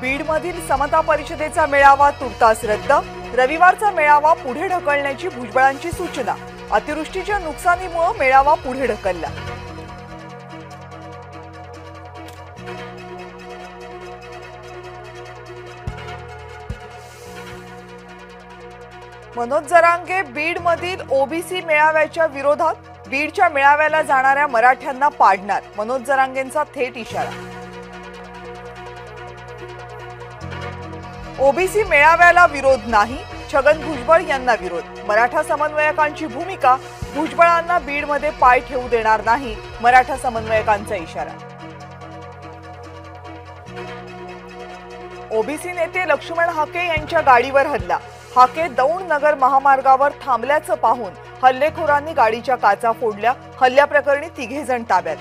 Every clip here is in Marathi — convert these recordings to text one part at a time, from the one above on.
बीडमधील समता परिषदेचा मेळावा तुर्तास रद्द। रविवारचा मेळावा पुढे ढकलण्याची भुजबळांची सूचना। अतिवृष्टीच्या नुकसानीमुळे मेळावा पुढे ढकलला। मनोज जरांगे बीडमधील ओबीसी मेळाव्याच्या विरोधात। बीडच्या मेळाव्याला जाणाऱ्या मराठ्यांना पाडणार, मनोज जरांगेंचा थेट इशारा। ओबीसी मेळाव्याला विरोध नाही, छगन भुजबळ यांना विरोध। मराठा समन्वयकांची भूमिका, भुजबळांना बीडमध्ये पाय ठेवू देणार नाही, मराठा समन्वयकांचा इशारा। ओबीसी नेते लक्ष्मण हाके यांच्या गाडीवर हल्ला। हाके दौंड नगर महामार्गावर थांबल्याचं पाहून हल्लेखोरांनी गाडीच्या काचा फोडल्या। हल्ल्याप्रकरणी 3 जण ताब्यात।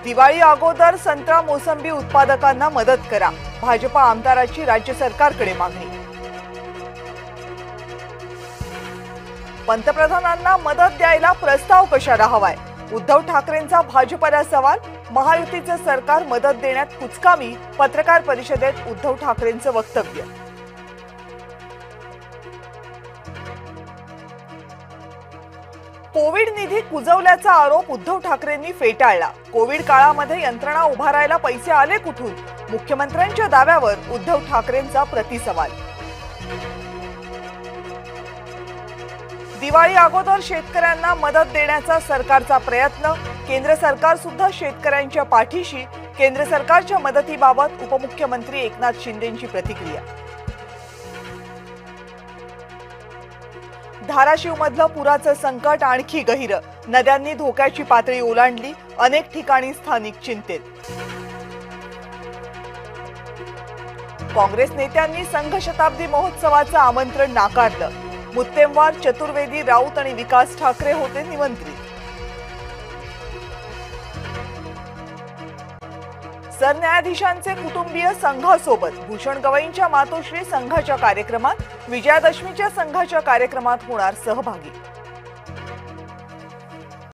दिवाळी अगोदर संत्रा मोसंबी उत्पादकांना मदत करा, भाजपा आमदाराची राज्य सरकारकडे मागणी। पंतप्रधानांना मदत द्यायला प्रस्ताव कशाला हवाय, उद्धव ठाकरेंचा भाजपला सवाल। महायुतीचं सरकार मदत देण्यात कुचकामी, पत्रकार परिषदेत उद्धव ठाकरेंचं वक्तव्य। कोविड निधी कुजवल्याचा आरोप उद्धव ठाकरेंनी फेटाळला। कोविड काळामध्ये यंत्रणा उभारायला पैसे आले कुठून, मुख्यमंत्र्यांच्या दाव्यावर उद्धव ठाकरेंचा प्रतिसवाल। दिवाळी अगोदर शेतकऱ्यांना मदत देण्याचा सरकारचा प्रयत्न, केंद्र सरकार सुद्धा शेतकऱ्यांच्या पाठीशी। केंद्र सरकारच्या मदतीबाबत उपमुख्यमंत्री एकनाथ शिंदेंची प्रतिक्रिया। धाराशिवमधलं पुराचं संकट आणखी गहिरं, नद्यांनी धोक्याची पातळी ओलांडली। अनेक ठिकाणी स्थानिक चिंतेत। काँग्रेस नेत्यांनी संघ शताब्दी महोत्सवाचं आमंत्रण नाकारलं। मुत्तेमवार, चतुर्वेदी, राऊत आणि विकास ठाकरे होते निमंत्रित। सरन्यायाधीशांचे कुटुंबीय संघासोबत, भूषण गवईंच्या मातोश्री संघाच्या कार्यक्रमात। विजयादशमीच्या संघाच्या कार्यक्रमात होणार सहभागी।